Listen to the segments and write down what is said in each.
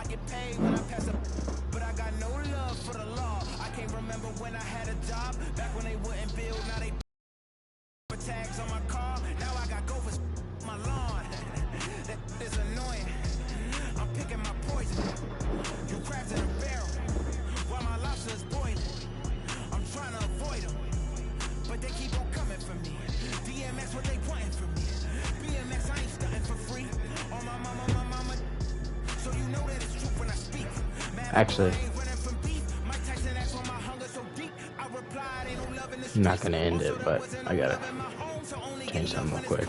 get paid when I pass a, but I got no love for the law. I can't remember when I had a job, back when they wouldn't build, now they put tags on my car. Now I got gophers my lawn. That is annoying. I'm picking my poison. You crabs in a barrel, while my lobster's boiling. I'm trying to avoid them, but they keep on coming for me. DMX, what they wanting from me? BMX, I ain't stunting for free. On my mama. So you know that it's true when I speak. Actually, I'm not gonna end it, but I gotta change something real quick.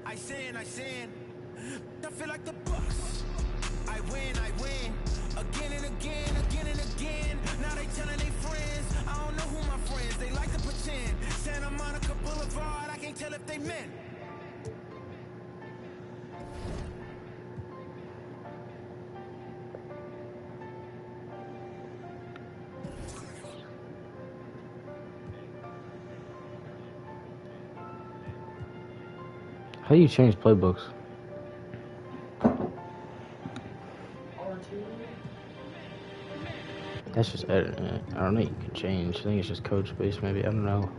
I sin. I feel like the Bucks. I win. Again and again. Now they telling their friends. I don't know who my friends. They like to pretend. Santa Monica Boulevard. I can't tell if they men. How do you change playbooks? That's just editing it. I don't know. You can change. I think it's just code space, maybe. I don't know.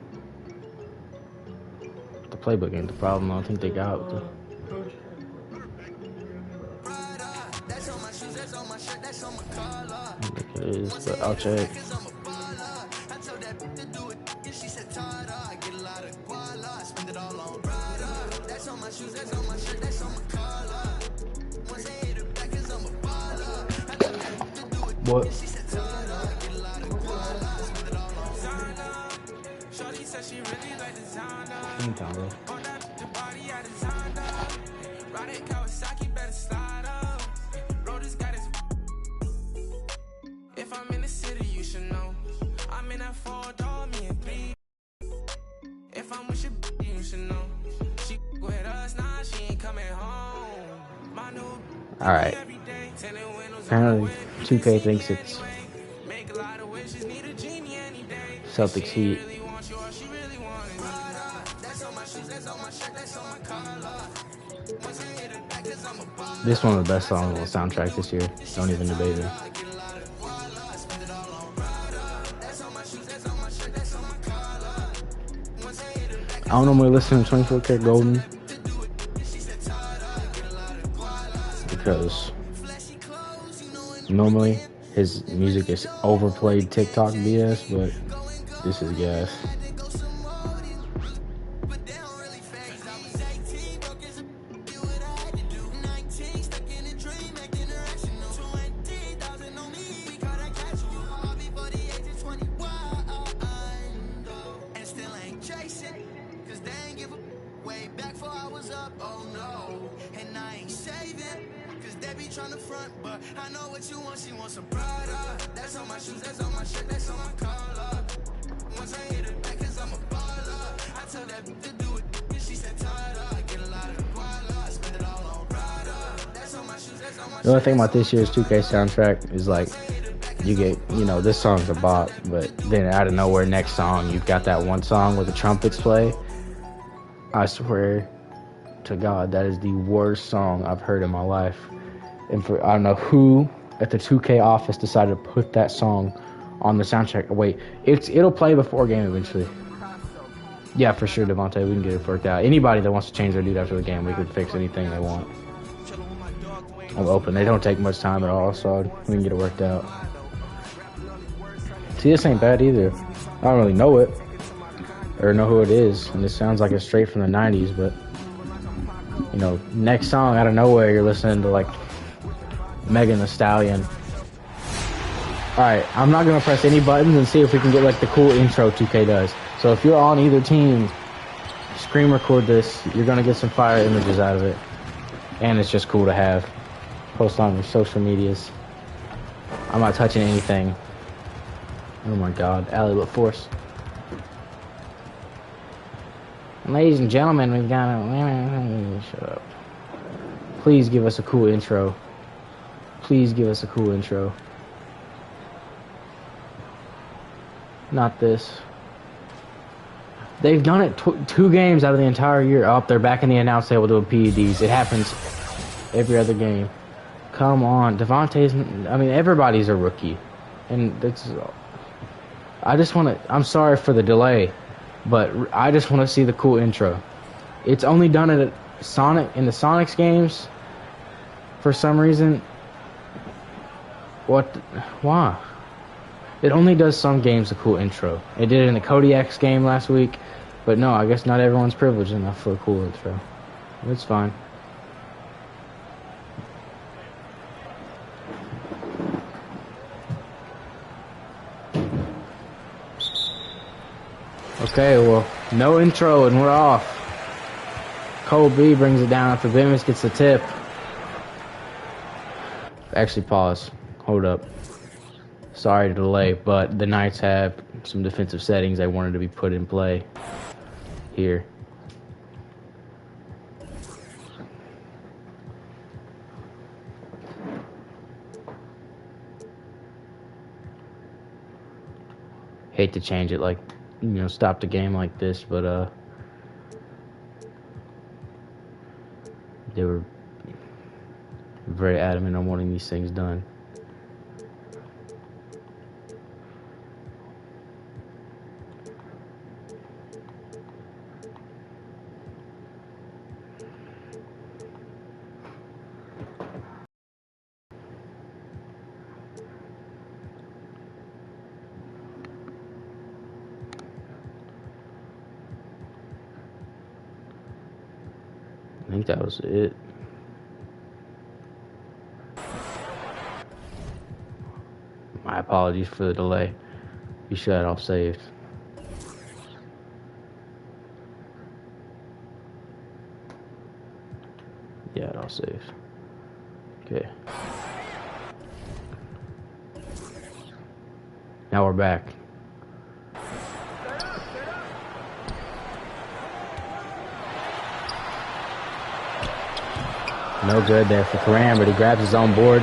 The playbook ain't the problem. I don't think they got the. I don't think it is, but I'll check. What? If I'm in the city, you should know. I'm in that 4-door, me and 3. If I'm with your you should know. She with us, nah, she ain't coming home. My new Alright. Apparently, 2K thinks it's Celtics Heat. This is one of the best songs on the soundtrack this year. Don't even debate it. I don't normally listen to 24 Karat Golden because normally his music is overplayed TikTok BS, but this is gas. The only thing about this year's 2K soundtrack is like you get, you know, this song's a bop, but then out of nowhere next song you've got that one song where the trumpets play. I swear to God, that is the worst song I've heard in my life. And for I don't know who at the 2K office decided to put that song on the soundtrack. Wait, it'll play before game eventually. Yeah, for sure, Devontae, we can get it worked out. Anybody that wants to change their dude after the game, we can fix anything they want. I'm open. They don't take much time at all, so we can get it worked out. See, this ain't bad either. I don't really know it or know who it is, and this sounds like it's straight from the 90s, but you know, next song out of nowhere you're listening to like Megan Thee Stallion. Alright, I'm not gonna press any buttons and see if we can get like the cool intro 2K does. So if you're on either team, screen record this. You're gonna get some fire images out of it, and it's just cool to have. Post on your social medias. I'm not touching anything. Oh my God, Allie, what force? Ladies and gentlemen, we've got a... Shut up. Please give us a cool intro. Please give us a cool intro. Not this. They've done it 2 games out of the entire year. Oh, they're back in the announce table doing PEDs. It happens every other game. Come on, Devontae's. I mean, everybody's a rookie, and that's. I just want to. I'm sorry for the delay, but I just want to see the cool intro. It's only done at Sonic in the Sonics games. For some reason. What? Why? It only does some games a cool intro. It did it in the Kodiak's game last week, but no, I guess not everyone's privileged enough for a cool intro. It's fine. Okay, well, no intro and we're off. Cole B brings it down after Bimmis gets the tip. Actually, pause. Hold up. Sorry to delay, but the Knights have some defensive settings they wanted to be put in play here. Hate to change it, like, you know, stop the game like this, but they were very adamant on wanting these things done. I think that was it. My apologies for the delay. You should have it all saved. Yeah, it all saved. Okay. Now we're back. No good there for Karan, but he grabs his own board.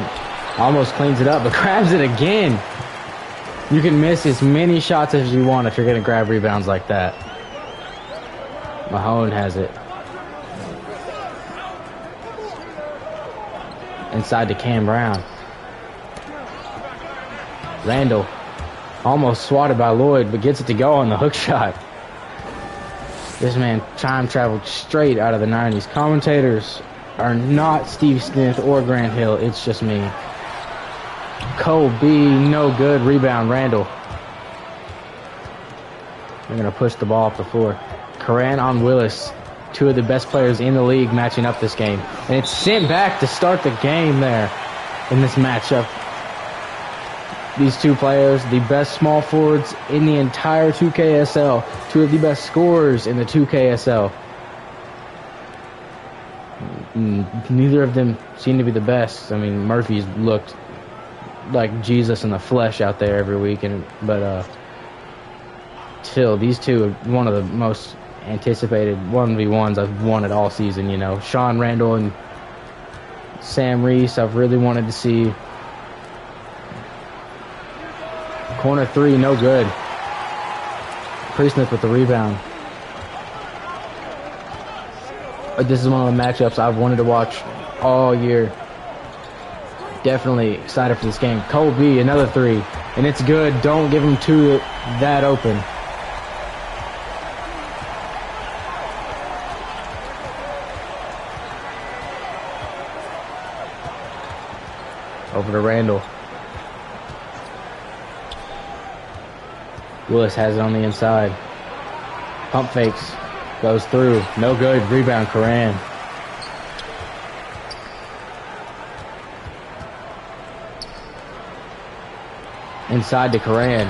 Almost cleans it up, but grabs it again. You can miss as many shots as you want if you're going to grab rebounds like that. Mahone has it. Inside to Cam Brown. Randall. Almost swatted by Lloyd, but gets it to go on the hook shot. This man time traveled straight out of the 90s. Commentators are not Steve Smith or Grant Hill. It's just me. Cole B, no good. Rebound, Randall. They're going to push the ball up the floor. Karan on Willis. Two of the best players in the league matching up this game. And it's sent back to start the game there in this matchup. These two players, the best small forwards in the entire 2KSL. Two of the best scorers in the 2KSL. Neither of them seem to be the best. I mean, Murphy's looked like Jesus in the flesh out there every week, but still, these two are one of the most anticipated 1v1s I've wanted all season. You know, Sean Randall and Sam Reese, I've really wanted to see. Corner three, no good. Priestness with the rebound. This is one of the matchups I've wanted to watch all year. Definitely excited for this game. Cole B, another three. And it's good. Don't give him two that open. Over to Randall. Willis has it on the inside. Pump fakes. Goes through. No good. Rebound, Karan. Inside to Karan.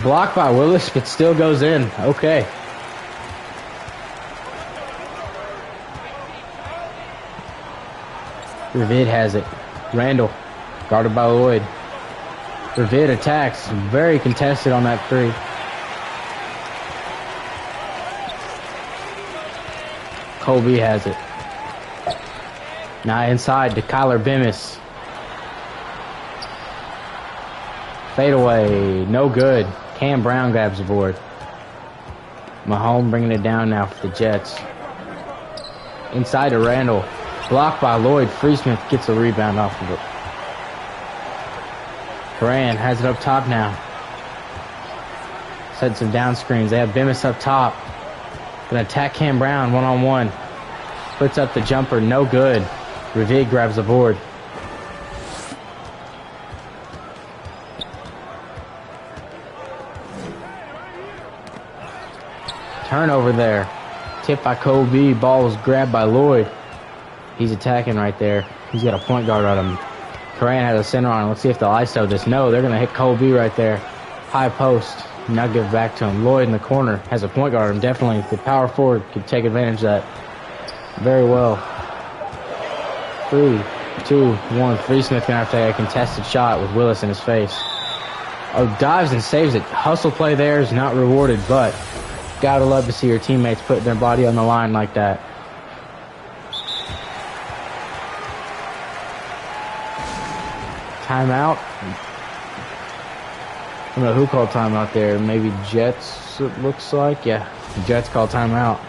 Blocked by Willis, but still goes in. Okay. Ravid has it. Randall. Guarded by Lloyd. Ravid attacks. Very contested on that three. Colby has it. Now inside to Kyler Bemis. Fade away. No good. Cam Brown grabs the board. Mahone bringing it down now for the Jets. Inside to Randall. Blocked by Lloyd. Freesmith gets a rebound off of it. Coran has it up top now. Set some down screens. They have Bemis up top. Gonna attack Cam Brown one-on-one. Puts up the jumper. No good. Ravid grabs the board. Turnover there. Tipped by Kobe. Ball was grabbed by Lloyd. He's attacking right there. He's got a point guard on him. Coran has a center on him. Let's see if they'll ISO this. No, they're going to hit Kobe right there. High post. Now give it back to him. Lloyd in the corner has a point guard on him. Definitely the power forward could take advantage of that very well. 3, 2, 1. Freesmith going to have to take a contested shot with Willis in his face. Oh, dives and saves it. Hustle play there is not rewarded, but gotta love to see your teammates put their body on the line like that. Timeout. I don't know who called timeout there. Maybe Jets, it looks like. Yeah, Jets called timeout.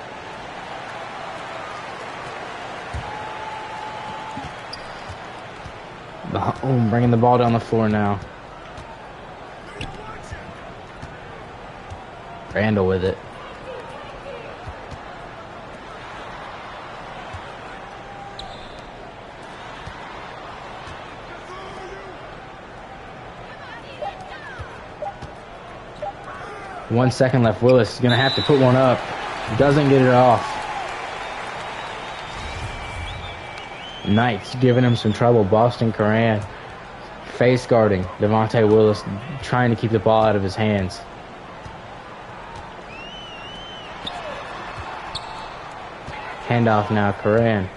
Bringing the ball down the floor now. Randall with it. One second left. Willis is going to have to put one up. Doesn't get it off. Knights giving him some trouble. Boston Coran face guarding Devontae Willis, trying to keep the ball out of his hands. Handoff now. Coran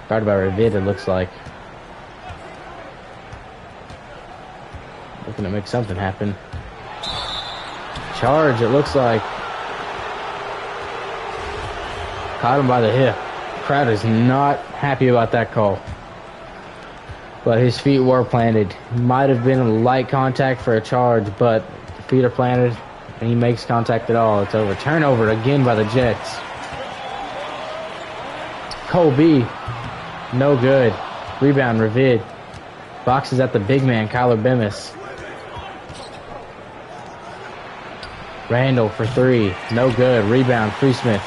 guarded by Ravid, it looks like. Looking to make something happen. Charge, it looks like. Caught him by the hip. Crowd is not happy about that call. But his feet were planted. Might have been a light contact for a charge, but the feet are planted and he makes contact at all. It's over. Turnover again by the Jets. Kobe, no good. Rebound, Ravid. Boxes at the big man, Kyler Bemis. Randall for 3. No good. Rebound, Freesmith.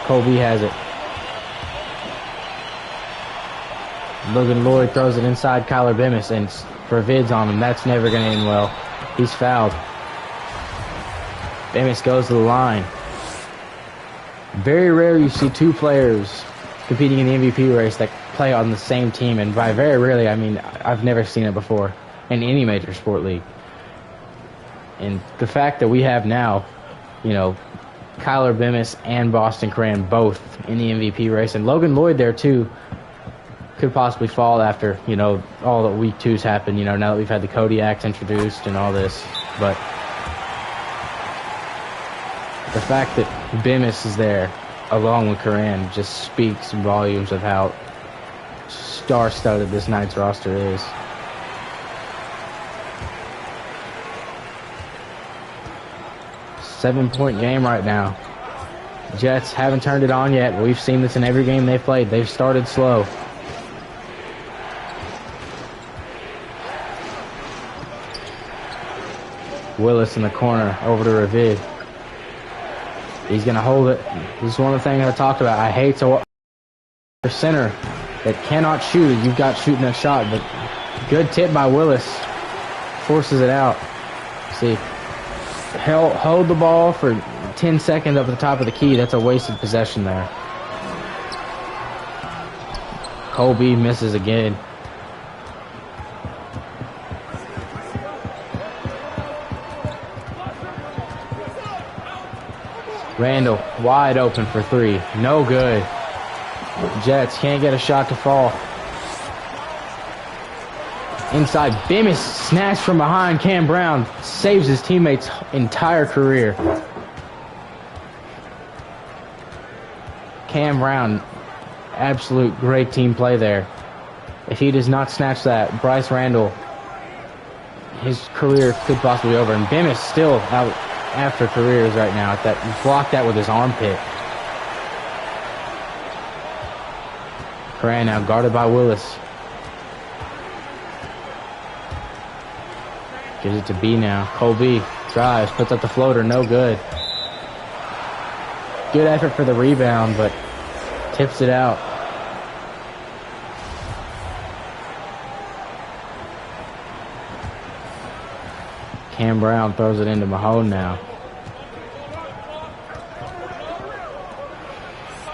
Kobe has it. Logan Lloyd throws it inside Kyler Bemis, and Ravid's on him. That's never going to end well. He's fouled. Bemis goes to the line. Very rare you see two players competing in the MVP race that play on the same team, and by very rarely, I mean I've never seen it before in any major sport league. And the fact that we have now, you know, Kyler Bemis and Boston Coran both in the MVP race, and Logan Lloyd there too, could possibly fall after, you know, all the week 2s happen, you know, now that we've had the Kodiaks introduced and all this. But the fact that Bemis is there along with Coran just speaks volumes of how star-studded this Knights roster is. Seven-point game right now. Jets haven't turned it on yet. We've seen this in every game they've played. They've started slow. Willis in the corner, over to Ravid. He's going to hold it. This is one of the things I talked about. I hate to watch a center that cannot shoot. You've got shooting a shot, but good tip by Willis. Forces it out. See, hold the ball for 10 seconds up at the top of the key. That's a wasted possession there. Kobe misses again. Randall wide open for 3. No good. Jets can't get a shot to fall. Inside, Bemis snatched from behind. Cam Brown saves his teammate's entire career. Cam Brown, absolute great team play there. If he does not snatch that, Bryce Randall, his career could possibly be over. And Bemis still out after careers right now. Blocked that with his armpit. Coran now guarded by Willis. Gives it to B now. Colby drives, puts up the floater, no good. Good effort for the rebound, but tips it out. Cam Brown throws it into Mahone now.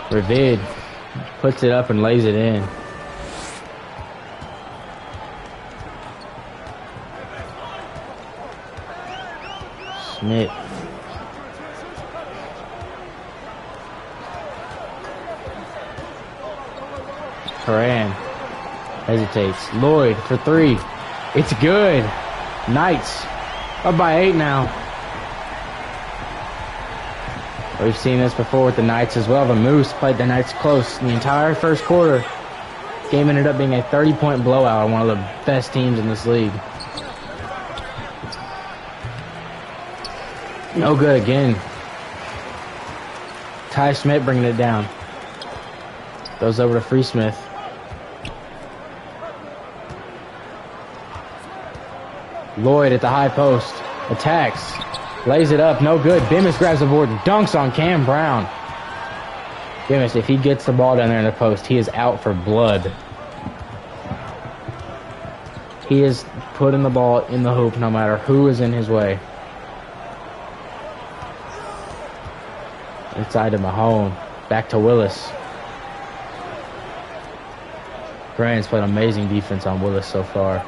Ravid puts it up and lays it in. Smith. Coran hesitates. Lloyd for three. It's good. Knights up by 8 now. We've seen this before with the Knights as well. The Moose played the Knights close the entire first quarter. Game ended up being a 30-point blowout on one of the best teams in this league. No good again. Ty Smith bringing it down. Goes over to Free Smith. Lloyd at the high post. Attacks. Lays it up. No good. Bemis grabs the board and dunks on Cam Brown. Bemis, if he gets the ball down there in the post, he is out for blood. He is putting the ball in the hoop no matter who is in his way. Inside to Mahone. Back to Willis. Grant's played amazing defense on Willis so far.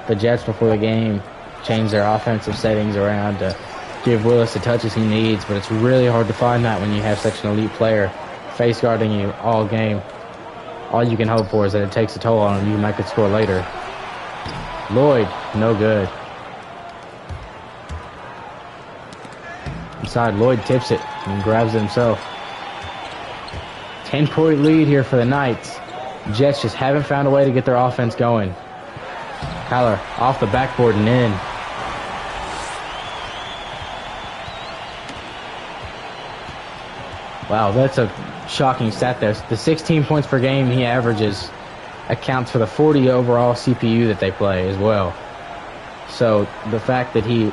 The Jets before the game changed their offensive settings around to give Willis the touches he needs, but it's really hard to find that when you have such an elite player face guarding you all game. All you can hope for is that it takes a toll on him. You might could score later. Lloyd, no good. Inside, Lloyd tips it and grabs it himself. 10-point lead here for the Knights. Jets just haven't found a way to get their offense going. Kyler off the backboard and in. Wow, that's a shocking stat there. The 16 points per game he averages accounts for the 40 overall CPU that they play as well. So the fact that he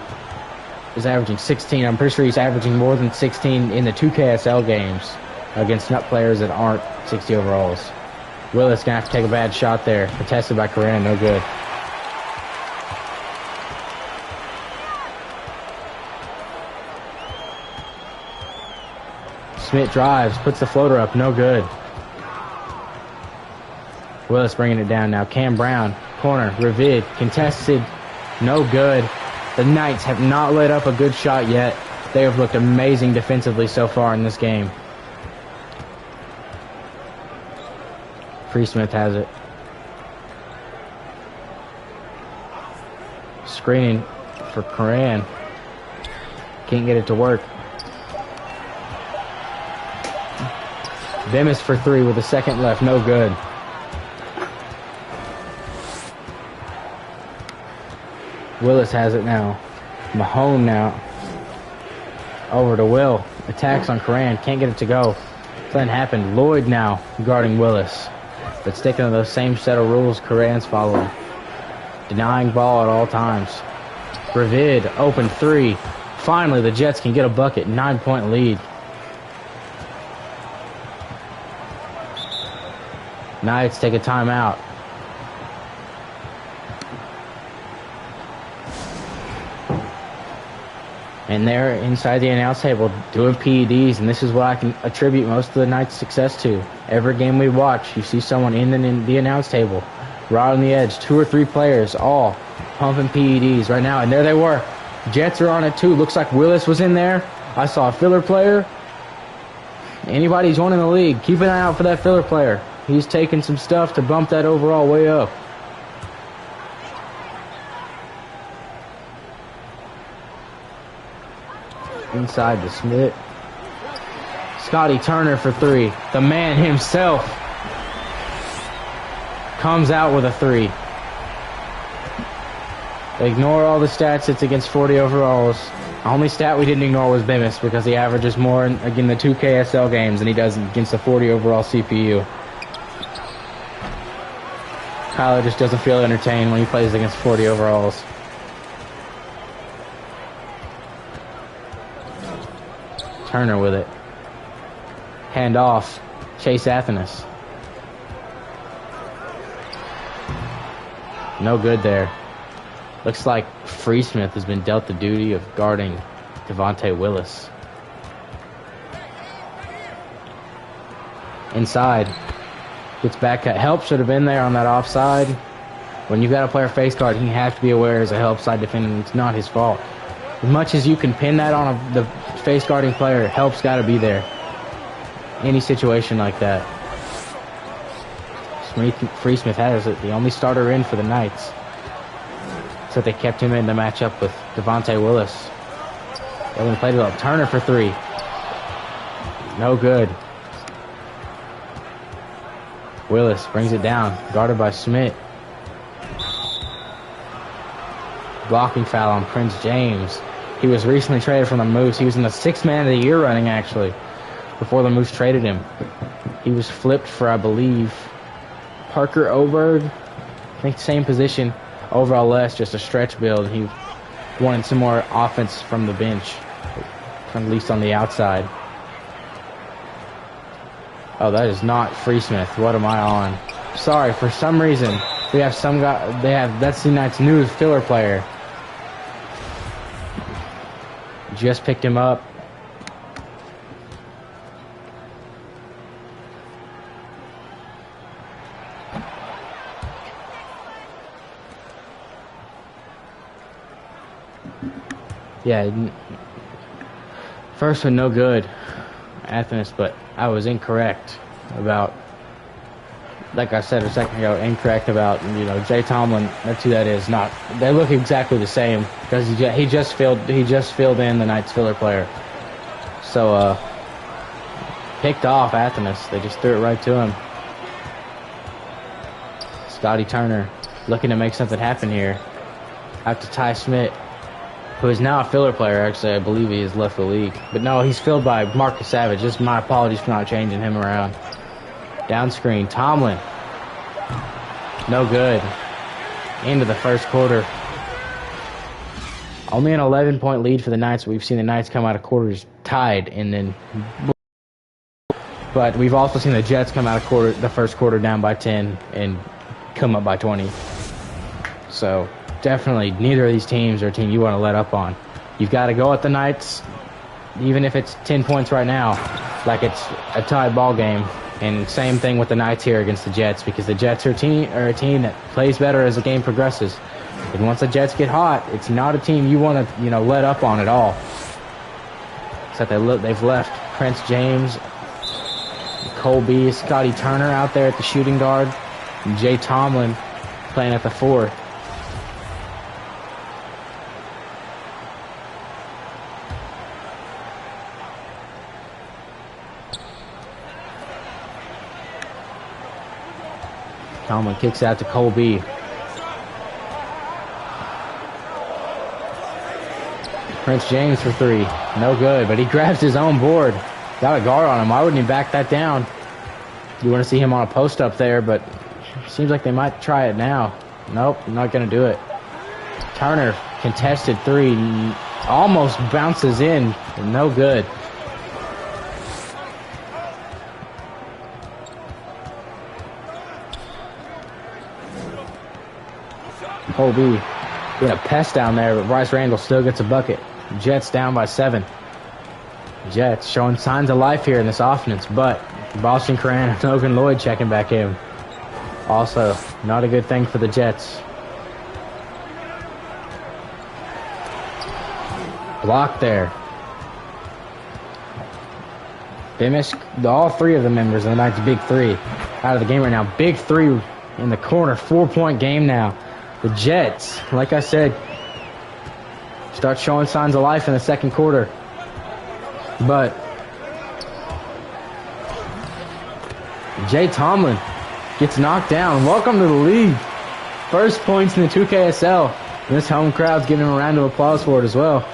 is averaging 16, I'm pretty sure he's averaging more than 16 in the 2KSL games against nut players that aren't 60 overalls. Willis gonna have to take a bad shot there. Contested by Coran, no good. Smith drives, puts the floater up, no good. Willis bringing it down now. Cam Brown, corner, Ravid, contested, no good. The Knights have not let up a good shot yet. They have looked amazing defensively so far in this game. Free Smith has it. Screening for Coran. Can't get it to work. Bemis for three with a second left, no good. Willis has it now. Mahone now. Over to Will. Attacks on Coran. Can't get it to go. Nothing happened. Lloyd now guarding Willis. But sticking to those same set of rules Coran's following. Denying ball at all times. Ravid, open three. Finally, the Jets can get a bucket. 9-point lead. Knights take a timeout. And they're inside the announce table doing PEDs, and this is what I can attribute most of the Knights' success to. Every game we watch, you see someone in the announce table, right on the edge, 2 or 3 players, all pumping PEDs right now, and there they were. Jets are on it too. Looks like Willis was in there. I saw a filler player. Anybody joining the league, keep an eye out for that filler player. He's taking some stuff to bump that overall way up. Inside to Smith. Scotty Turner for three. The man himself comes out with a three. Ignore all the stats. It's against 40 overalls. The only stat we didn't ignore was Bemis because he averages more in the 2KSL games than he does against the 40 overall CPU. Kyler just doesn't feel entertained when he plays against 40 overalls. Turner with it. Hand off. Chase Athanas. No good there. Looks like Freesmith has been dealt the duty of guarding Devontae Willis. Inside. Gets back cut. Help should have been there on that offside. When you've got a player face guard, he has to be aware as a help side defender. It's not his fault. As much as you can pin that on the face guarding player, help's got to be there. Any situation like that. Freesmith has it. The only starter in for the Knights. So they kept him in the matchup with Devontae Willis. They played it up. Turner for three. No good. Willis brings it down. Guarded by Smith. Blocking foul on Prince James. He was recently traded from the Moose. He was in the 6th man of the year running, actually, before the Moose traded him. He was flipped for, I believe, Parker Oberg. I think same position. Overall less, just a stretch build. He wanted some more offense from the bench, at least on the outside. Oh, that is not Freesmith. What am I on? Sorry, for some reason we have some guy. That's the Knights' new filler player. Just picked him up. Yeah, first one no good, Athanas, but I was incorrect about, like I said a second ago, incorrect about, Jay Tomlin. That's who that is. Not, they look exactly the same because he just filled in the Knights filler player. So picked off Athanas. They just threw it right to him. Scotty Turner looking to make something happen here. Out to Ty Smith, who is now a filler player. Actually, I believe he has left the league. But no, he's filled by Marcus Savage. Just my apologies for not changing him around. Down screen, Tomlin. No good. Into the first quarter. Only an 11-point lead for the Knights. We've seen the Knights come out of quarters tied, and then. But we've also seen the Jets come out of the first quarter down by 10 and come up by 20. So definitely neither of these teams are a team you want to let up on. You've got to go at the Knights, even if it's 10 points right now, like it's a tied ball game. And same thing with the Knights here against the Jets, because the Jets are a team that plays better as the game progresses. And once the Jets get hot, it's not a team you want to let up on at all. Except they've left Prince James, Colby, Scotty Turner out there at the shooting guard, and Jay Tomlin playing at the 4. Tomlin kicks out to Colby. Prince James for 3. No good, but he grabs his own board. Got a guard on him. Why wouldn't he back that down? You want to see him on a post up there, but seems like they might try it now. Nope, not going to do it. Turner, contested 3. Almost bounces in. No good. Colby being a pest down there, but Bryce Randall still gets a bucket. Jets down by 7. Jets showing signs of life here in this offense, but Boston Coran and Logan Lloyd checking back in. Also, not a good thing for the Jets. Blocked there. They missed all 3 of the members of the Knights' big 3 out of the game right now. Big 3 in the corner, 4-point game now. The Jets, like I said, start showing signs of life in the second quarter. But Jay Tomlin gets knocked down. Welcome to the league. First points in the 2KSL. And this home crowd's giving him a round of applause for it as well.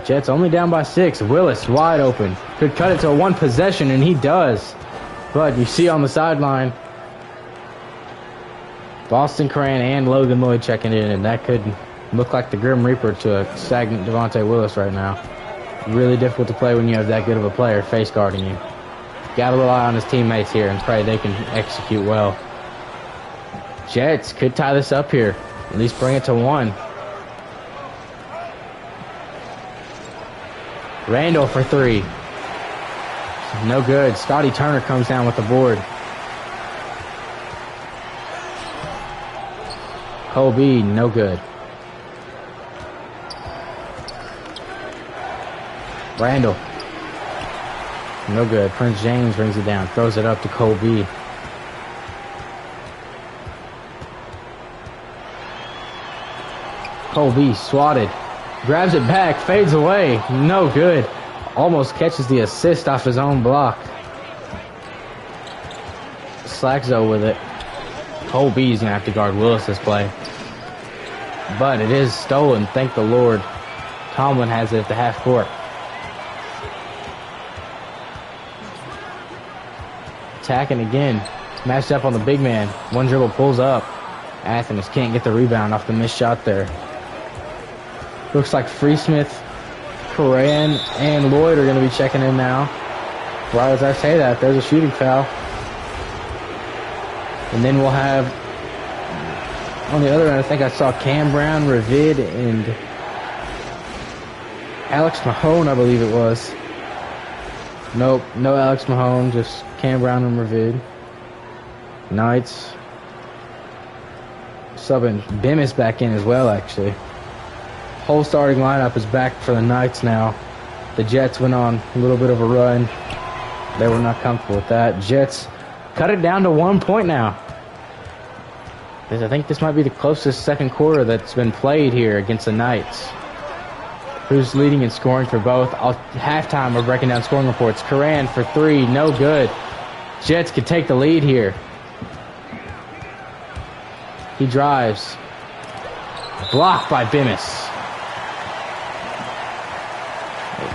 Jets only down by 6. Willis wide open. Could cut it to a 1 possession, and he does. But you see on the sideline, Boston Crane and Logan Lloyd checking in, and that could look like the Grim Reaper to a stagnant Devontae Willis right now. Really difficult to play when you have that good of a player face guarding you. Got to rely on his teammates here and pray they can execute well. Jets could tie this up here. At least bring it to 1. Randall for 3. No good. Scotty Turner comes down with the board. Colby, no good. Randall. No good. Prince James brings it down. Throws it up to Colby. Colby swatted. Grabs it back. Fades away. No good. Almost catches the assist off his own block. Slackzo with it. Colby's going to have to guard Willis this play. But it is stolen. Thank the Lord. Tomlin has it at the half court. Attacking again. Matched up on the big man. One dribble pulls up. Athens can't get the rebound off the missed shot there. Looks like Freesmith, Coran, and Lloyd are going to be checking in now. Right as I say that, there's a shooting foul. And then we'll have, on the other end, I think I saw Cam Brown, Ravid, and Alex Mahone, I believe it was. Nope, no Alex Mahone, just Cam Brown and Ravid. Knights. Subbing Bemis back in as well, actually. Whole starting lineup is back for the Knights now. The Jets went on a little bit of a run. They were not comfortable with that. Jets cut it down to 1 point now. I think this might be the closest second quarter that's been played here against the Knights. Who's leading in scoring for both? Halftime, we're breaking down scoring reports. Coran for 3, no good. Jets could take the lead here. He drives. Blocked by Bemis.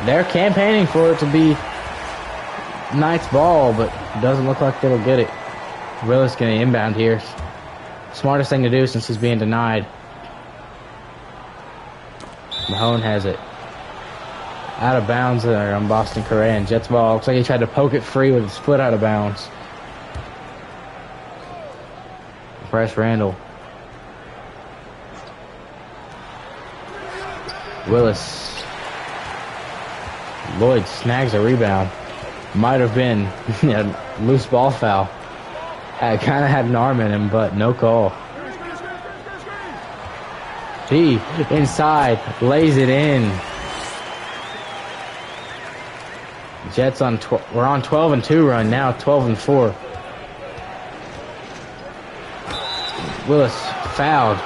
They're campaigning for it to be Knights ball, but it doesn't look like they'll get it. Willis going to inbound here. Smartest thing to do since he's being denied. Mahone has it. Out of bounds there on Boston Coran. Jets ball. Looks like he tried to poke it free with his foot out of bounds. Press Randall. Willis. Lloyd snags a rebound. Might have been a loose ball foul. I kind of had an arm in him, but no call. P inside, lays it in. Jets on we're on 12-2 run now, 12-4. Willis fouled.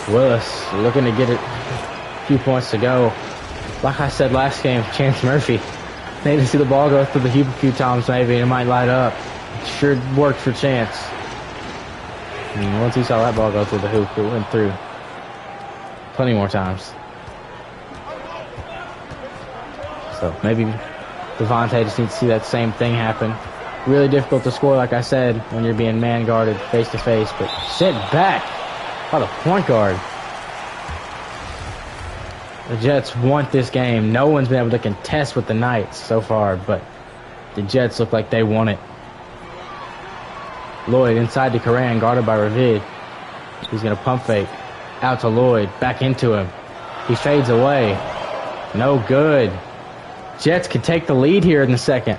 Willis looking to get it. A few points to go. Like I said last game, Chance Murphy. Need to see the ball go through the hoop a few times maybe, and it might light up. It sure worked for Chance. And once he saw that ball go through the hoop, it went through plenty more times. So maybe Devontae just needs to see that same thing happen. Really difficult to score, like I said, when you're being man-guarded face-to-face, but sent back by the point guard. The Jets want this game. No one's been able to contest with the Knights so far, but the Jets look like they want it. Lloyd inside to Coran, guarded by Ravid. He's going to pump fake. Out to Lloyd. Back into him. He fades away. No good. Jets could take the lead here in the second.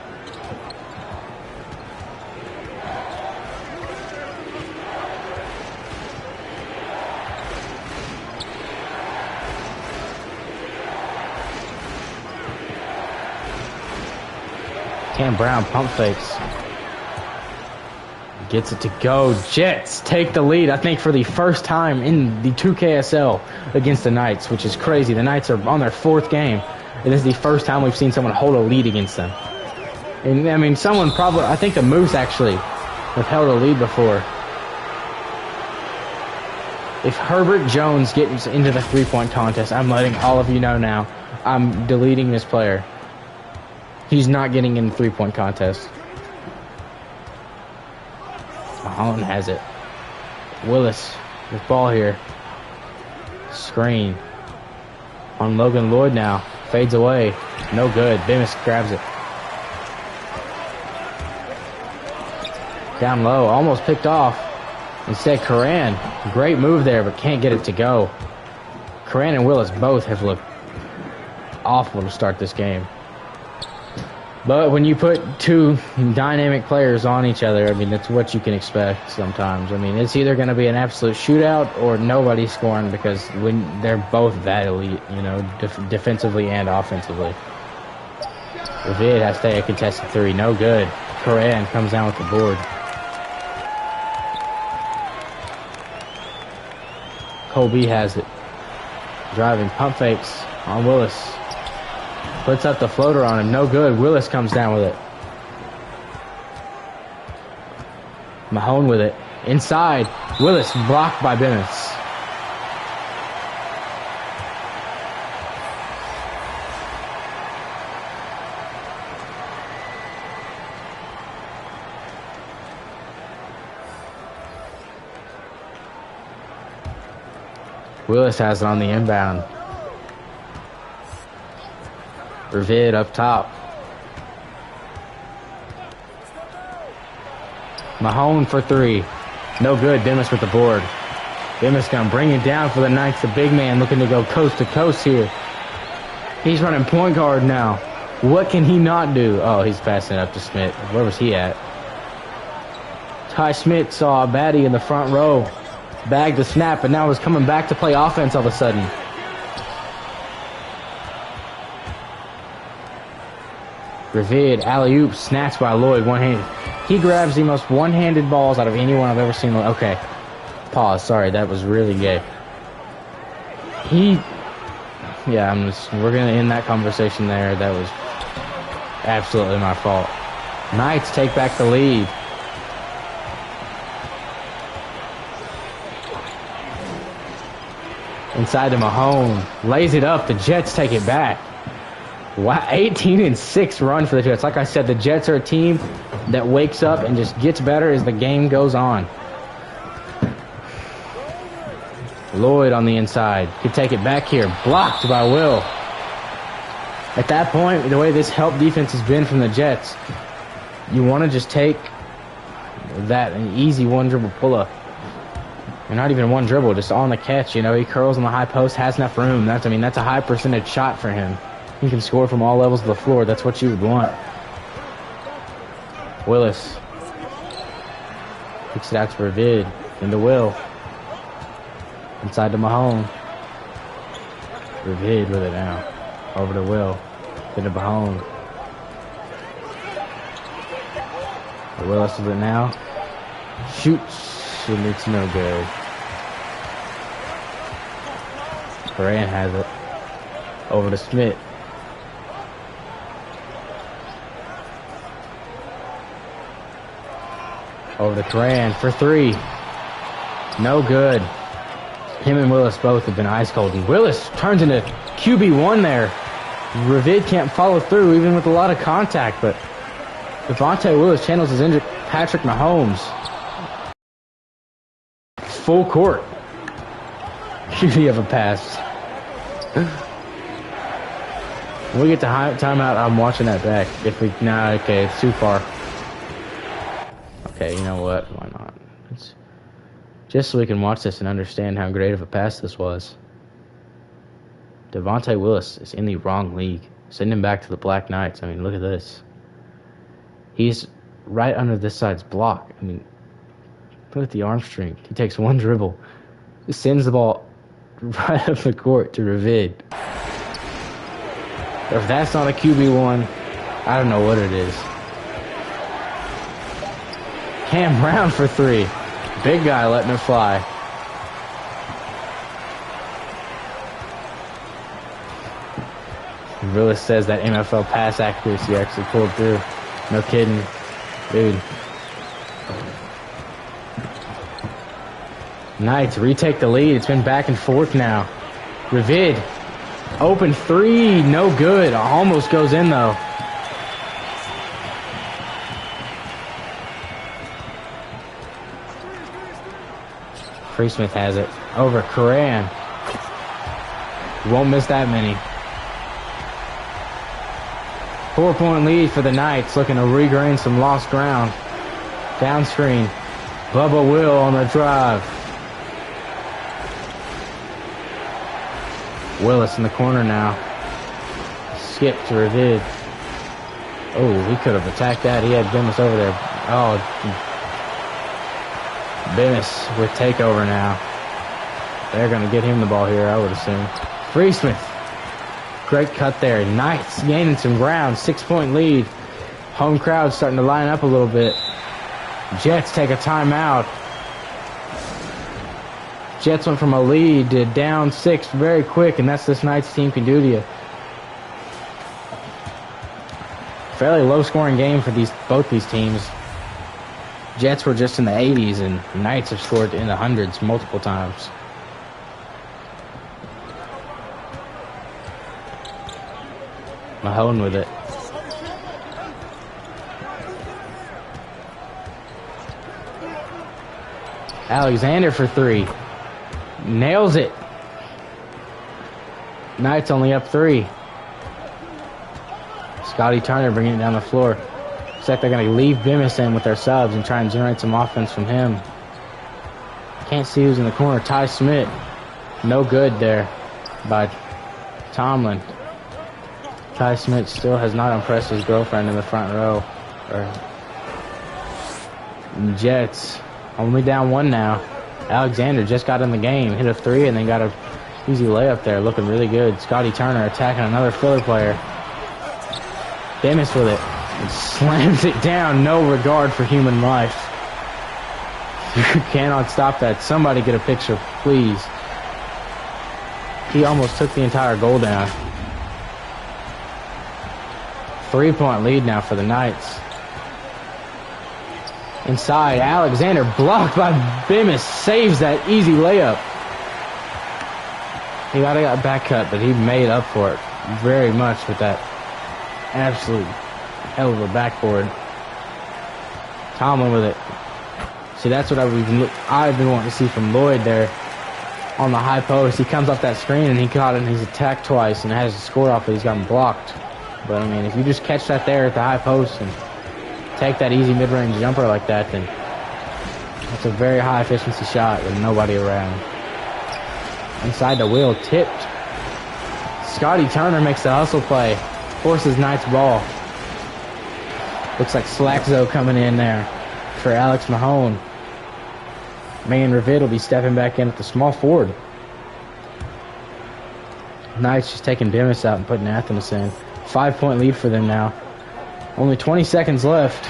Cam Brown pump fakes. Gets it to go. Jets take the lead, I think, for the first time in the 2KSL against the Knights, which is crazy. The Knights are on their 4th game, and this is the first time we've seen someone hold a lead against them. And, I mean, someone probably, I think the Moose actually have held a lead before. If Herbert Jones gets into the 3-point contest, I'm letting all of you know now, I'm deleting this player. He's not getting in the three-point contest. Mahone has it. Willis with ball here. Screen. On Logan Lloyd now. Fades away. No good. Bemis grabs it. Down low. Almost picked off. Instead, Coran. Great move there, but can't get it to go. Coran and Willis both have looked awful to start this game. But when you put two dynamic players on each other, I mean, that's what you can expect sometimes. I mean, it's either going to be an absolute shootout or nobody scoring because when they're both that elite, you know, defensively and offensively. Ravid has to take a contested three. No good. Coran comes down with the board. Colby has it. Driving pump fakes on Willis. Puts up the floater on him. No good. Willis comes down with it. Mahone with it. Inside. Willis blocked by Bemis. Willis has it on the inbound. Ravid up top. Mahone for three. No good. Bemis with the board. Bemis gonna bring it down for the Knights. The big man looking to go coast to coast here. He's running point guard now. What can he not do? Oh, he's passing it up to Smith. Where was he at? Ty Smith saw a baddie in the front row. Bagged the snap, and now is coming back to play offense all of a sudden. Ravid, alley-oop, snatched by Lloyd, one-handed. He grabs the most one-handed balls out of anyone I've ever seen. Okay, pause. Sorry, that was really gay. Yeah, we're gonna end that conversation there. That was absolutely my fault. Knights take back the lead. Inside to Mahone, lays it up. The Jets take it back. Wow, 18-6 run for the Jets. Like I said, the Jets are a team that wakes up and just gets better as the game goes on. Lloyd on the inside. Could take it back here. Blocked by Will. At that point, the way this help defense has been from the Jets, you want to just take that an easy one-dribble pull-up. And not even one dribble, just on the catch. You know, he curls on the high post, has enough room. That's a high percentage shot for him. He can score from all levels of the floor. That's what you would want. Willis kicks it out to Ravid. Into Will. Inside to Mahone. Ravid with it now. Over to Will. Into Mahone. Willis with it now. Shoots. And it's no good. Coran has it. Over to Smith. Over to Coran for three. No good. Him and Willis both have been ice cold. And Willis turns into QB1 there. Ravid can't follow through even with a lot of contact, but Devontae Willis channels his injury. Patrick Mahomes. Full court. QB of a pass. When we get to timeout, I'm watching that back. Okay, it's too far. Okay, you know what? Why not? It's just so we can watch this and understand how great of a pass this was. Devontae Willis is in the wrong league. Send him back to the Black Knights. I mean, look at this. He's right under this side's block. I mean, look at the arm strength. He takes one dribble. He sends the ball right up the court to Ravid. If that's not a QB1, I don't know what it is. Cam Brown for three. Big guy letting it fly. Willis says that NFL pass accuracy actually pulled through. No kidding. Dude. Knights retake the lead. It's been back and forth now. Ravid. Open three. No good. Almost goes in though. Free Smith has it over Coran. Won't miss that many. 4-point lead for the Knights, looking to regain some lost ground. Down screen. Bubba Will on the drive. Willis in the corner now. Skip to Ravid. Oh, he could have attacked that. He had Bemis over there. Oh, Bemis with takeover now. They're going to get him the ball here, I would assume. Free Smith. Great cut there. Knights gaining some ground. 6-point lead. Home crowd starting to line up a little bit. Jets take a timeout. Jets went from a lead to down 6 very quick, and that's this Knights team can do to you. Fairly low-scoring game for both these teams. Jets were just in the 80s, and Knights have scored in the hundreds multiple times. Mahone with it. Alexander for 3. Nails it. Knights only up 3. Scotty Turner bringing it down the floor. Looks like they're going to leave Bemis in with their subs and try and generate some offense from him. Can't see who's in the corner. Ty Smith. No good there by Tomlin. Ty Smith still has not impressed his girlfriend in the front row. Jets only down 1 now. Alexander just got in the game, hit a 3, and then got a easy layup there, looking really good. Scotty Turner attacking another Philly player. Bemis with it. And slams it down, no regard for human life. You cannot stop that. Somebody get a picture, please. He almost took the entire goal down. 3-point lead now for the Knights. Inside, Alexander blocked by Bemis, saves that easy layup. He got a back cut, but he made up for it very much with that absolute hell of a backboard. Tomlin with it. See, that's what I've been wanting to see from Lloyd there on the high post. He comes off that screen and he caught it and he's attacked twice and has a score off, but he's gotten blocked. But I mean, if you just catch that there at the high post and take that easy mid-range jumper like that, then that's a very high efficiency shot with nobody around. Inside the wheel, tipped. Scotty Turner makes the hustle play. Forces Knights ball. Looks like Slackzo coming in there for Alex Mahone. Man, Ravid will be stepping back in at the small forward. Knights just taking Bemis out and putting Athanas in. 5-point lead for them now. Only 20 seconds left.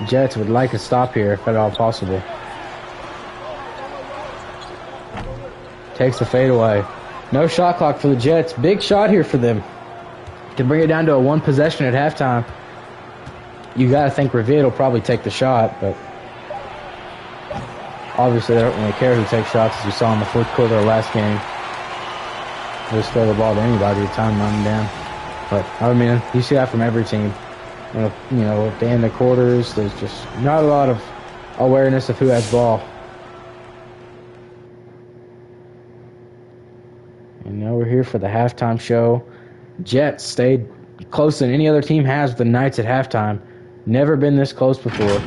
Jets would like a stop here if at all possible. Takes the fadeaway. No shot clock for the Jets. Big shot here for them to bring it down to a 1 possession at halftime. You got to think Ravid will probably take the shot, but obviously they don't really care who takes shots, as you saw in the 4th quarter of last game. They just throw the ball to anybody at time running down. But, I mean, you see that from every team. You know, at the end of quarters, there's just not a lot of awareness of who has ball. And now we're here for the halftime show. Jets stayed closer than any other team has with the Knights at halftime. Never been this close before.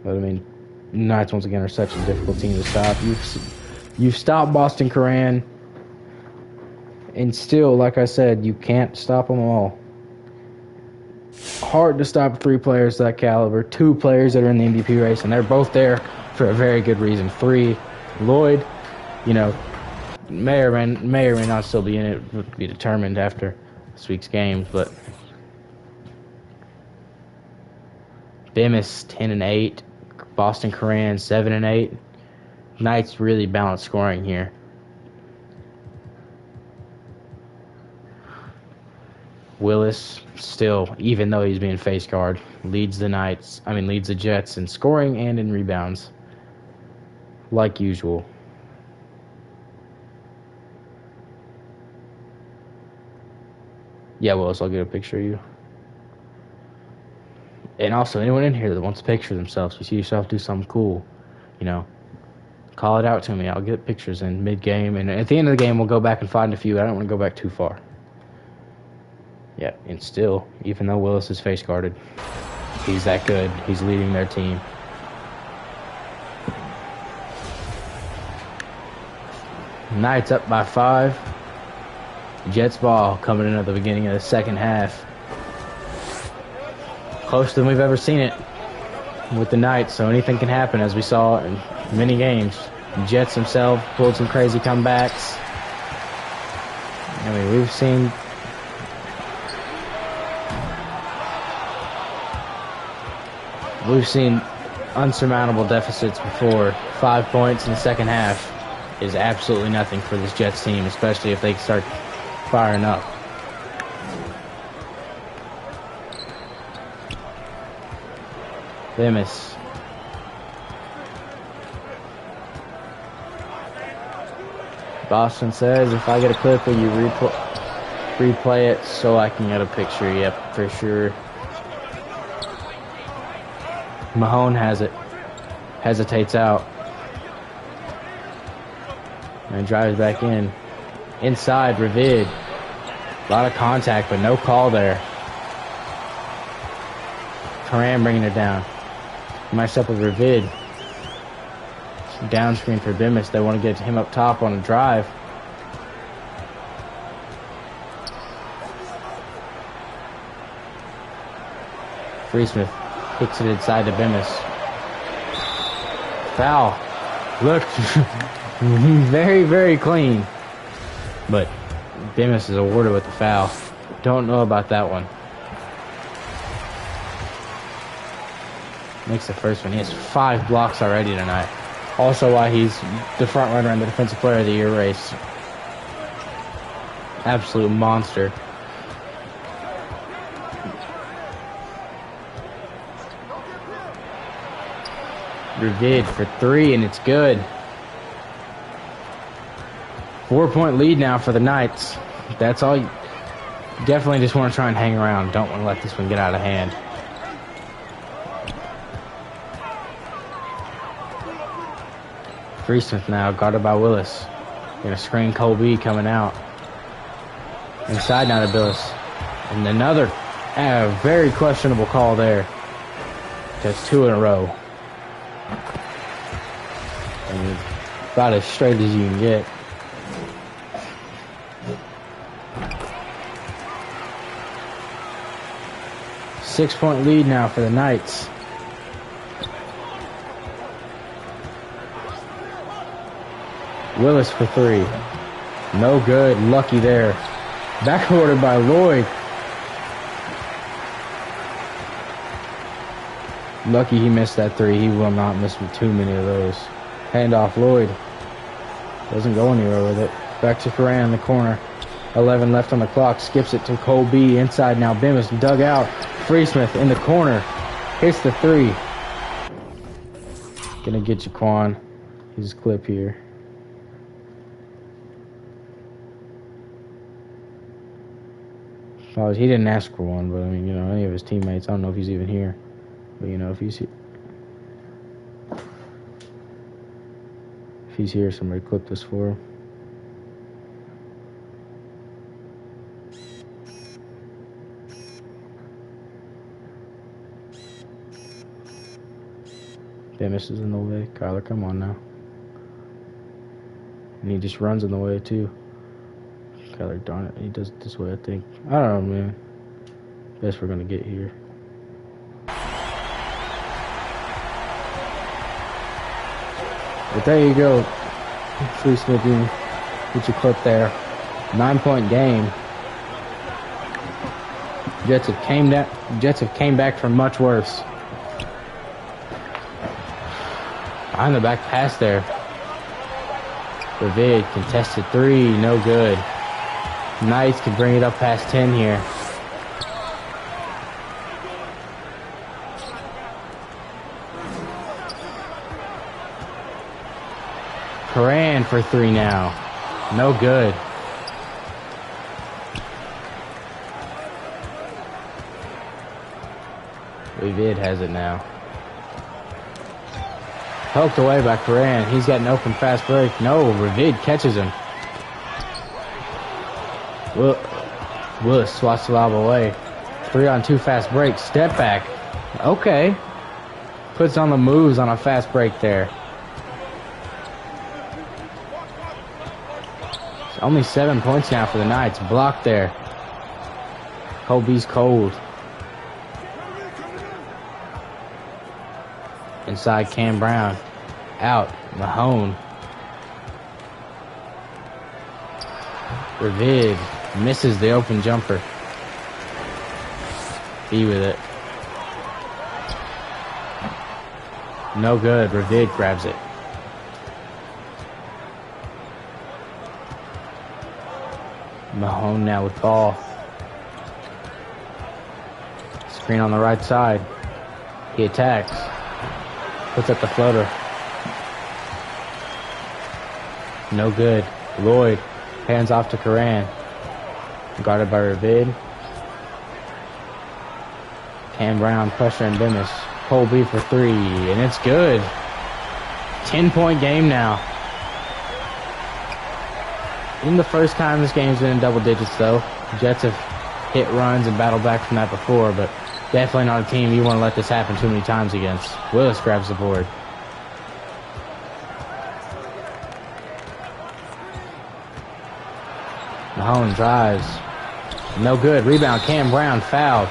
But, I mean, Knights, once again, are such a difficult team to stop. You've stopped Boston Coran. And still, like I said, you can't stop them all. Hard to stop 3 players that caliber, 2 players that are in the MVP race, and they're both there for a very good reason. 3, Lloyd, you know, may or may not still be in it, would be determined after this week's games, but Bemis 10-8, Boston Coran 7-8. Knights really balanced scoring here. Willis still, even though he's being face guard, leads the Jets in scoring and in rebounds, like usual. Yeah, Willis, I'll get a picture of you. And also, anyone in here that wants a picture of themselves, you see yourself do something cool, you know, call it out to me. I'll get pictures in mid-game. And at the end of the game, we'll go back and find a few. I don't want to go back too far. Yeah, and still, even though Willis is face guarded, he's that good. He's leading their team. Knights up by 5. Jets ball coming in at the beginning of the second half. Closer than we've ever seen it with the Knights, so anything can happen, as we saw in many games. Jets themselves pulled some crazy comebacks. I mean, we've seen unsurmountable deficits before. 5 points in the second half is absolutely nothing for this Jets team, especially if they start firing up. Bemis. Boston says, if I get a clip, will you replay it so I can get a picture? Yep, for sure. Mahone has it. Hesitates out. And drives back in. Inside, Ravid. A lot of contact, but no call there. Karam bringing it down. Matched up with Ravid. Down screen for Bemis. They want to get him up top on a drive. Freesmith kicks it inside to Bemis. Foul. Look. Very, very clean. But Bemis is awarded with the foul. Don't know about that one. Makes the first one. He has 5 blocks already tonight. Also why he's the front runner in the Defensive Player of the Year race. Absolute monster. Ravid for 3, and it's good. 4-point lead now for the Knights. That's all. You definitely just want to try and hang around. Don't want to let this one get out of hand. Freesmith now, guarded by Willis. Gonna screen Colby coming out. Inside now to Billis. And another very questionable call there. That's 2 in a row. And about as straight as you can get. Six-point lead now for the Knights. Willis for 3. No good. Lucky there. Backordered by Lloyd. Lucky he missed that 3. He will not miss with too many of those. Handoff Lloyd. Doesn't go anywhere with it. Back to Ferran in the corner. 11 left on the clock. Skips it to Colby. Inside now. Bemis dug out. Freesmith in the corner. Hits the 3. Gonna get Jaquan. His clip here. Oh, he didn't ask for one, but I mean, you know, any of his teammates, I don't know if he's even here. But, you know, if he's here, somebody clip this for him. Bemis is in the way. Kyler, come on now. And he just runs in the way, too. Kyler, darn it. He does it this way, I think. I don't know, man. Best we're going to get here. But there you go. Freesmith, get your clip there. 9-point game. Jets have came back from much worse. Behind the back pass there. Ravid, contested 3, no good. Knights can bring it up past 10 here. Karan for 3 now. No good. Ravid has it now. Poked away by Coran. He's got an open fast break. No, Ravid catches him. Willis swats the lob away. 3-on-2 fast break. Step back. Okay. Puts on the moves on a fast break there. It's only 7 points now for the Knights. Blocked there. Colby's cold. Inside Cam Brown. Out. Mahone. Ravid misses the open jumper. B with it. No good. Ravid grabs it. Mahone now with ball. Screen on the right side. He attacks. Puts up the floater. No good. Lloyd hands off to Coran. Guarded by Ravid. Cam Brown pressuring Bemis. Colby for 3, and it's good. 10-point game now. In the first time this game's been in double digits, though. Jets have hit runs and battled back from that before, but definitely not a team you want to let this happen too many times against. Willis grabs the board. Mahone drives. No good. Rebound. Cam Brown fouled.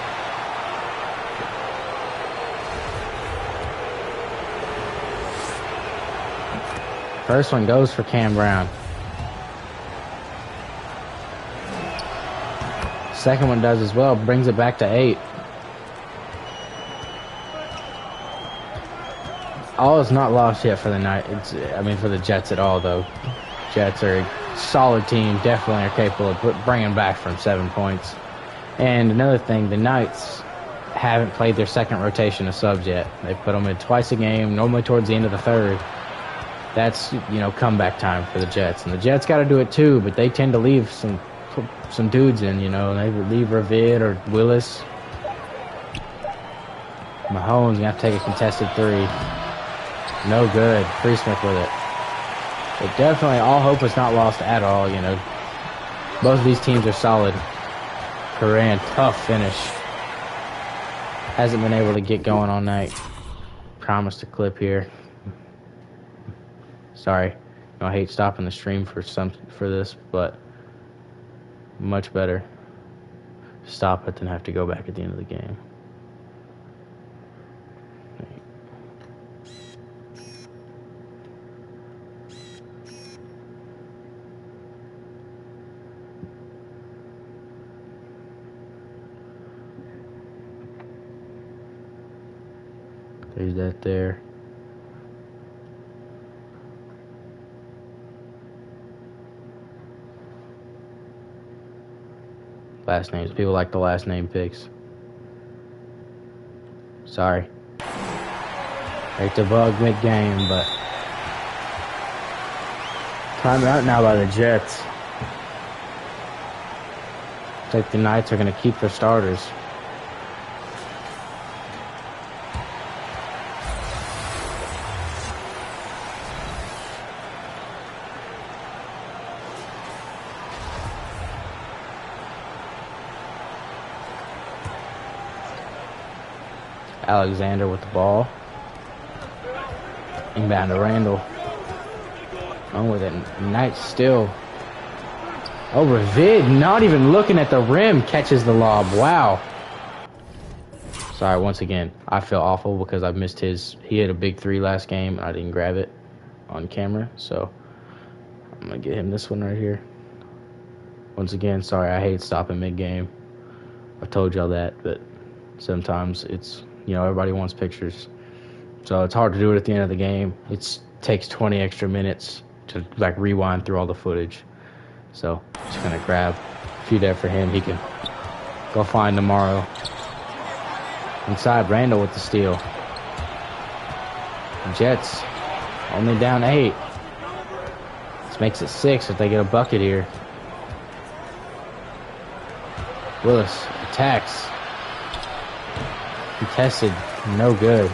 First one goes for Cam Brown. Second one does as well. Brings it back to 8. All is not lost yet for the night. For the Jets at all, though. Jets are a solid team. Definitely are capable of bringing back from 7 points. And another thing, the Knights haven't played their second rotation of subs yet. They put them in twice a game, normally towards the end of the third. That's, comeback time for the Jets. And the Jets got to do it too, but they tend to leave some dudes in, They leave Ravid or Willis. Mahone's going to have to take a contested 3. No good. Freesmith with it. But definitely all hope is not lost at all, Both of these teams are solid. Coran, tough finish. Hasn't been able to get going all night. Promised a clip here. Sorry. I hate stopping the stream for this, but much better stop it than have to go back at the end of the game. There's that there. Last names. People like the last name picks. Sorry. Hate to bug mid-game, but timeout now by the Jets. I think the Knights are going to keep their starters. Alexander with the ball. Inbound to Randall. On with it. Knights still. Oh, Ravid, not even looking at the rim, catches the lob. Wow. Sorry, once again, I feel awful because I missed his. He had a big 3 last game, and I didn't grab it on camera. So I'm going to get him this one right here. Once again, sorry, I hate stopping mid-game. I've told y'all that, but sometimes it's, everybody wants pictures. So it's hard to do it at the end of the game. It takes 20 extra minutes to rewind through all the footage. So just going to grab a few there for him. He can go find tomorrow. Inside, Randall with the steal. Jets only down 8. This makes it 6 if they get a bucket here. Willis attacks. Contested, no good.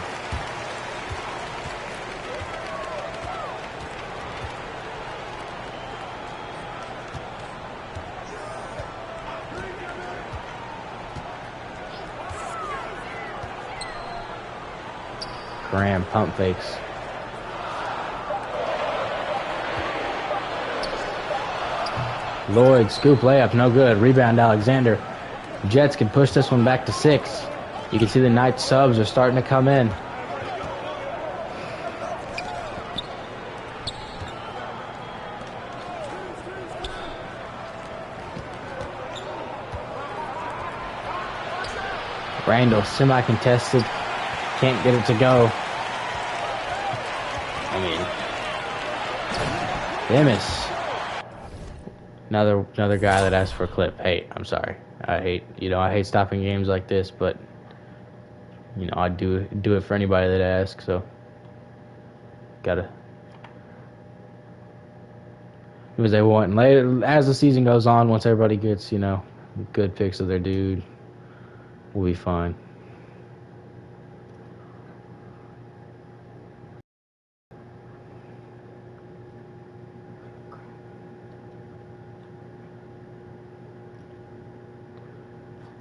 Graham pump fakes. Lloyd, scoop layup, no good. Rebound, Alexander. Jets can push this one back to 6. You can see the Knights subs are starting to come in. Randall, semi-contested. Can't get it to go. Demis. Another guy that asked for a clip. Hey, I'm sorry. I hate stopping games like this, but I do it for anybody that asks, so gotta because they want. And later, as the season goes on, once everybody gets good picks of their dude, we'll be fine.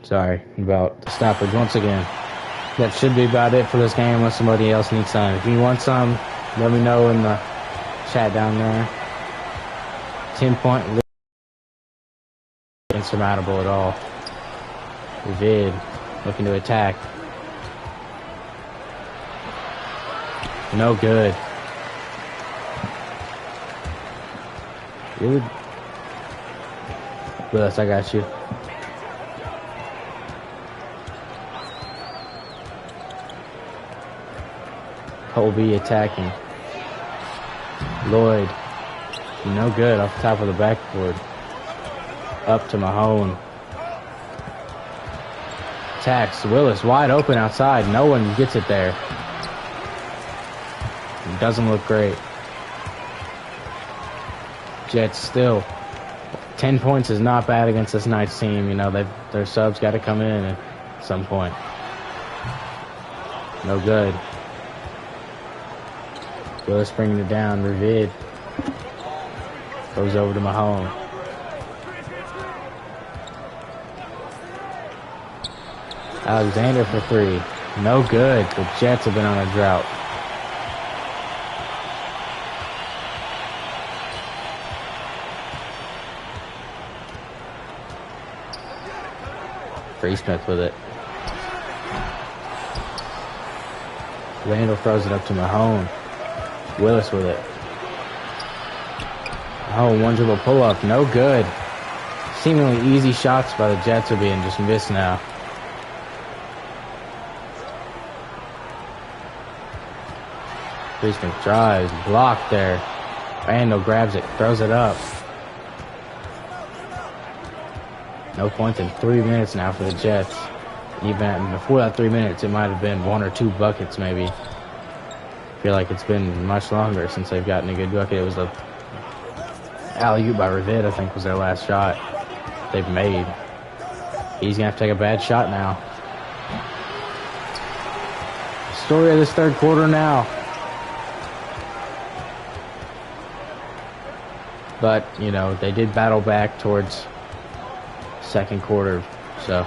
Sorry about the stoppage once again. That should be about it for this game unless somebody else needs some. If you want some, let me know in the chat down there. 10-point lead. Insurmountable at all. Vid looking to attack. No good. Really? Willis, I got you. Colby attacking. Lloyd. No good off the top of the backboard. Up to Mahone. Attacks. Willis wide open outside. No one gets it there. It doesn't look great. Jets still. 10 points is not bad against this Knights team. Their subs got to come in at some point. No good. Willis bringing it down. Ravid goes over to Mahone. Alexander for 3. No good. The Jets have been on a drought. Smith with it. Randall throws it up to Mahone. Willis with it. Oh, one dribble pull up. No good. Seemingly easy shots by the Jets are being just missed now. Smith drives. Blocked there. Randall grabs it. Throws it up. No points in 3 minutes now for the Jets. Even before that 3 minutes, it might have been 1 or 2 buckets maybe. I feel like it's been much longer since they've gotten a good bucket. It was a alley-oop by Ravid, I think, was their last shot they've made. He's going to have to take a bad shot now. Story of this third quarter now. But, they did battle back towards second quarter, so.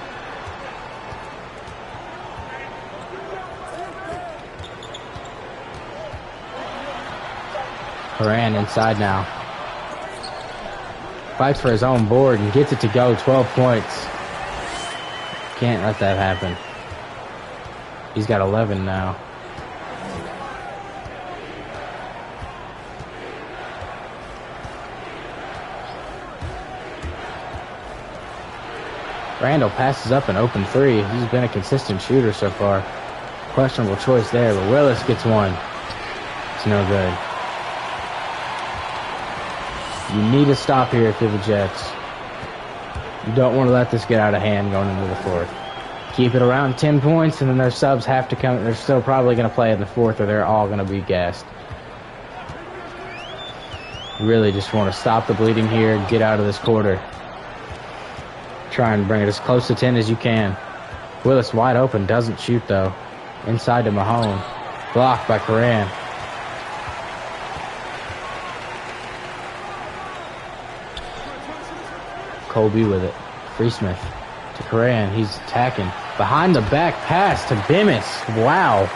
Horan inside now. Fights for his own board and gets it to go. 12 points. Can't let that happen. He's got 11 now. Randall passes up an open 3. He's been a consistent shooter so far. Questionable choice there, but Willis gets one. It's no good. You need to stop here if you're the Jets. You don't want to let this get out of hand going into the fourth. Keep it around 10 points, and then their subs have to come. They're still probably going to play in the fourth, or they're all going to be gassed. You really just want to stop the bleeding here and get out of this quarter. Try and bring it as close to 10 as you can. Willis wide open, doesn't shoot though. Inside to Mahone. Blocked by Coran. Colby with it. Free Smith to Coran. He's attacking. Behind the back pass to Bemis. Wow.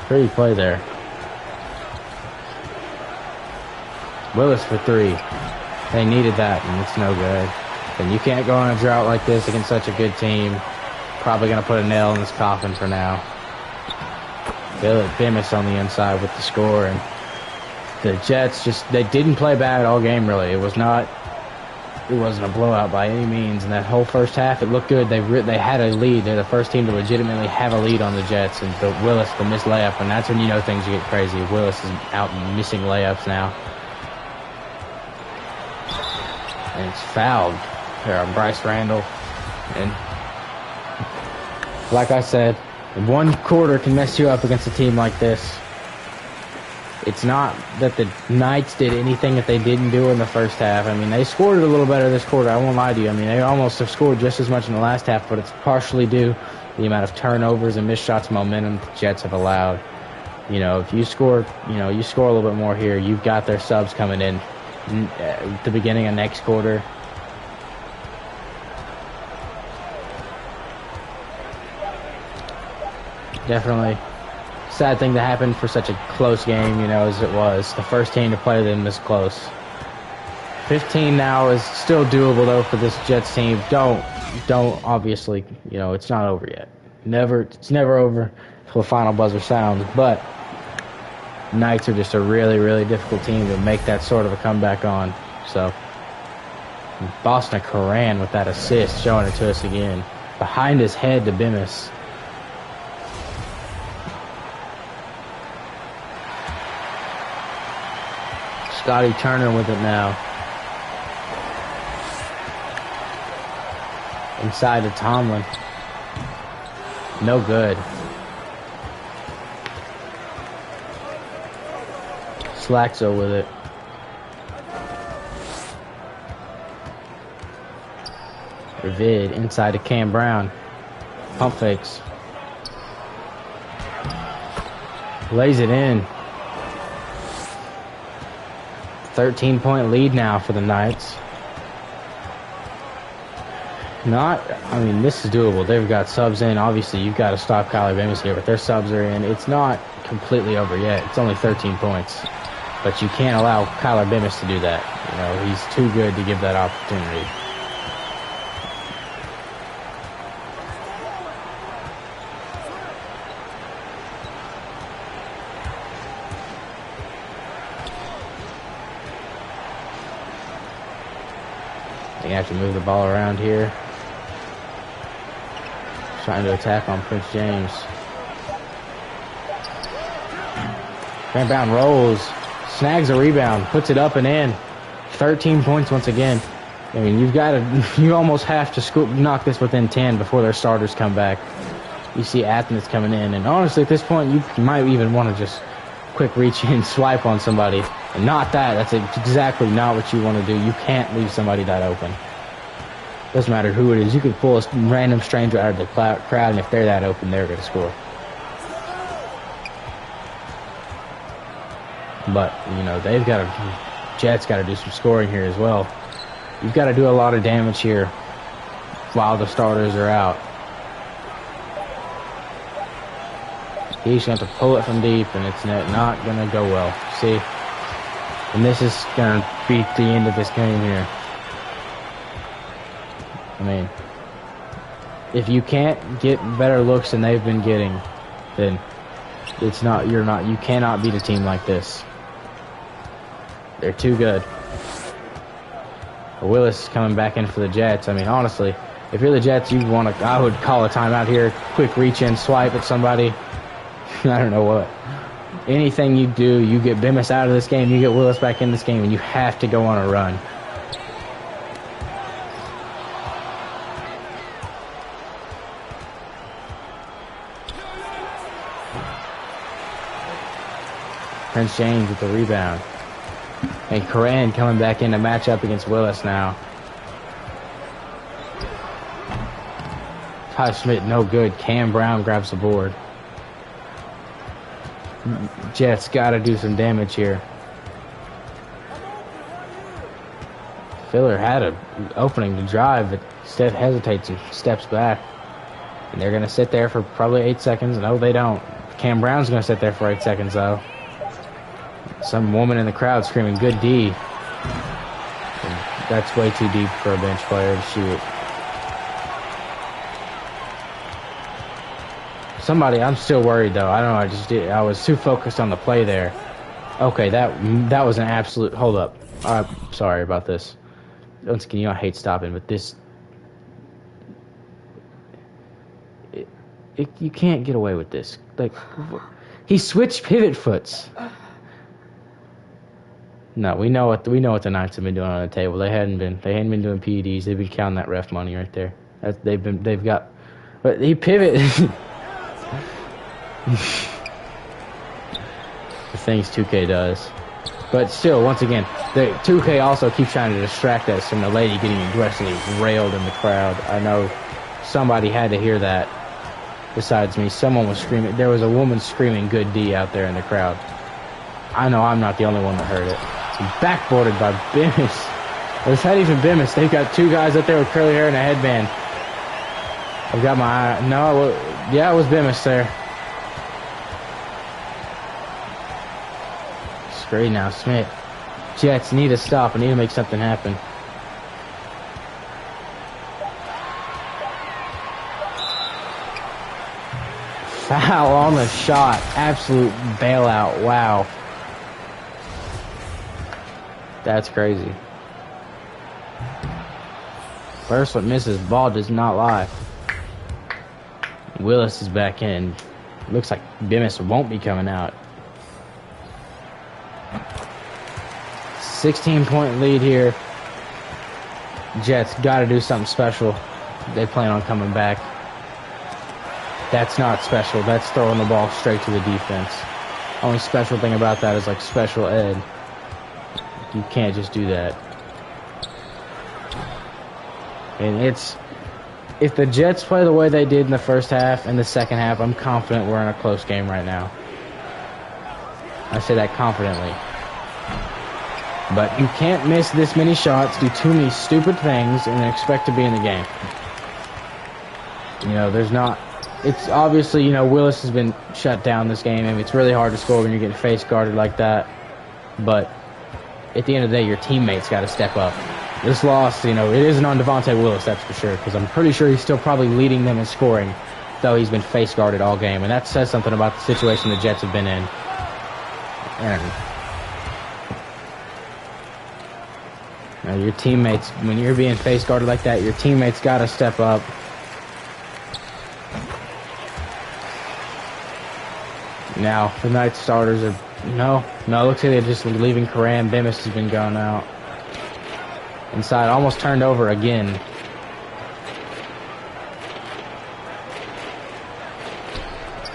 Pretty play there. Willis for three. They needed that, and it's no good. And you can't go on a drought like this against such a good team. Probably going to put a nail in this coffin for now. Bemis on the inside with the score, and the Jets they didn't play bad all game, really. It wasn't a blowout by any means. And that whole first half, it looked good. They had a lead. They're the first team to legitimately have a lead on the Jets. And Willis, the missed layup, and that's when you know things get crazy. Willis is out missing layups now. And it's fouled here on Bryce Randall. And like I said, one quarter can mess you up against a team like this. It's not that the Knights did anything that they didn't do in the first half. I mean, they scored it a little better this quarter. I won't lie to you. I mean, they almost have scored just as much in the last half, but it's partially due to the amount of turnovers and missed shots momentum the Jets have allowed. You know, if you score, you score a little bit more here, you've got their subs coming in at the beginning of next quarter. Definitely sad thing to happen for such a close game, as it was. The first team to play them this close. 15 now is still doable, though, for this Jets team. Don't, obviously, it's not over yet. It's never over until the final buzzer sounds, but Knights are just a really, really difficult team to make that sort of a comeback on. So, Boston Coran with that assist, showing it to us again. Behind his head to Bemis. Scotty Turner with it now. Inside to Tomlin. No good. Slaxo with it. Ravid inside to Cam Brown. Pump fakes. Lays it in. 13-point lead now for the Knights. This is doable. They've got subs in. Obviously, you've got to stop Kyler Bemis here, but their subs are in. It's not completely over yet. It's only 13 points. But you can't allow Kyler Bemis to do that. He's too good to give that opportunity. They have to move the ball around here. Trying to attack on Prince James. Grant Brown rolls, snags a rebound, puts it up and in. 13 points once again. You almost have to knock this within 10 before their starters come back. You see Athens coming in, and honestly, at this point, you might even want to just quick reach in, swipe on somebody. And not that. That's exactly not what you want to do. You can't leave somebody that open. Doesn't matter who it is. You can pull a random stranger out of the crowd, and if they're that open, they're going to score. But, Jets got to do some scoring here as well. You've got to do a lot of damage here while the starters are out. He's going to pull it from deep, and it's not going to go well. See? And this is going to be the end of this game here. If you can't get better looks than they've been getting, then you cannot beat a team like this. They're too good. Willis coming back in for the Jets. Honestly, if you're the Jets, I would call a timeout here. Quick reach in, swipe at somebody. I don't know what. Anything you do, you get Bemis out of this game, you get Willis back in this game, and you have to go on a run. Prince James with the rebound. And Coran coming back in to match up against Willis now. Highsmith, no good. Cam Brown grabs the board. Jets got to do some damage here. Filler had an opening to drive, but Steph hesitates and steps back. And they're going to sit there for probably 8 seconds. No, they don't. Cam Brown's going to sit there for 8 seconds, though. Some woman in the crowd screaming, "Good D." And that's way too deep for a bench player to shoot. Somebody, I'm still worried, though. I don't know. I was too focused on the play there. Okay, that was an absolute... Hold up. I'm sorry about this. Once again, I hate stopping, but this... you can't get away with this. Like, he switched pivot foots. No, we know what the Knights have been doing on the table. They hadn't been doing PEDs. They've been counting that ref money right there. But he pivoted. The things 2K does. But still, once again, the 2K also keeps trying to distract us from the lady getting aggressively railed in the crowd. I know somebody had to hear that. Besides me, someone was screaming. There was a woman screaming "Good D" out there in the crowd. I know I'm not the only one that heard it. Backboarded by Bemis. Or it's not even Bemis. They've got two guys up there with curly hair and a headband. I've got my eye. No, yeah, it was Bemis there. Straight now, Smith. Jets need to stop. I need to make something happen. Foul on the shot. Absolute bailout. Wow. That's crazy. First one misses. Ball does not lie. Willis is back in. Looks like Bemis won't be coming out. 16-point lead here. Jets got to do something special. They plan on coming back. That's not special. That's throwing the ball straight to the defense. Only special thing about that is like special ed. You can't just do that. And if the Jets play the way they did in the first half and the second half, I'm confident we're in a close game right now. I say that confidently. But you can't miss this many shots, do too many stupid things, and expect to be in the game. You know, there's not... It's obviously, you know, Willis has been shut down this game. I mean, it's really hard to score when you're getting face guarded like that. But at the end of the day, your teammates got to step up. This loss, you know, it isn't on Devontae Willis, that's for sure, because I'm pretty sure he's still probably leading them in scoring, though he's been face guarded all game. And that says something about the situation the Jets have been in. And your teammates, when you're being face guarded like that, your teammates got to step up. Now, the Knights starters are... No, looks like they're just leaving Karan. Bemis has been gone out. Inside, almost turned over again.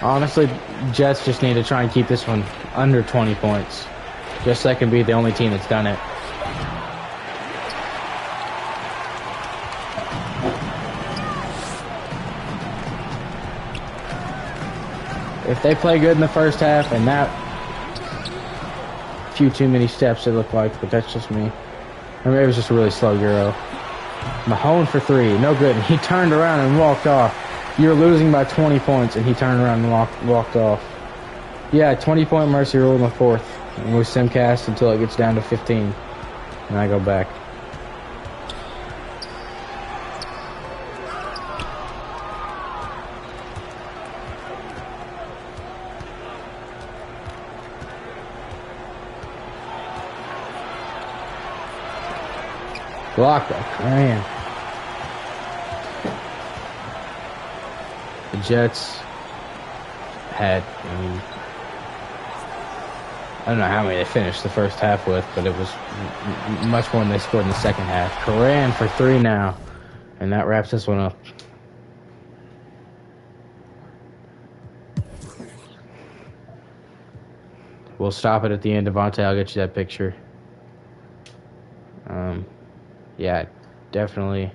Honestly, Jets just need to try and keep this one under 20 points. Just so they can be the only team that's done it. If they play good in the first half, and that few too many steps it looked like, but that's just me. Or maybe it was just a really slow Euro. Mahone for three, no good. And he turned around and walked off. You were losing by 20 points, and he turned around and walked off. Yeah, 20-point mercy rule in the fourth. And we simcast until it gets down to 15. And I go back. Blocked by Karan. The Jets had, I don't know how many they finished the first half with, but it was much more than they scored in the second half. Karan for three now, and that wraps this one up. We'll stop it at the end. Devontae, I'll get you that picture. Yeah, definitely.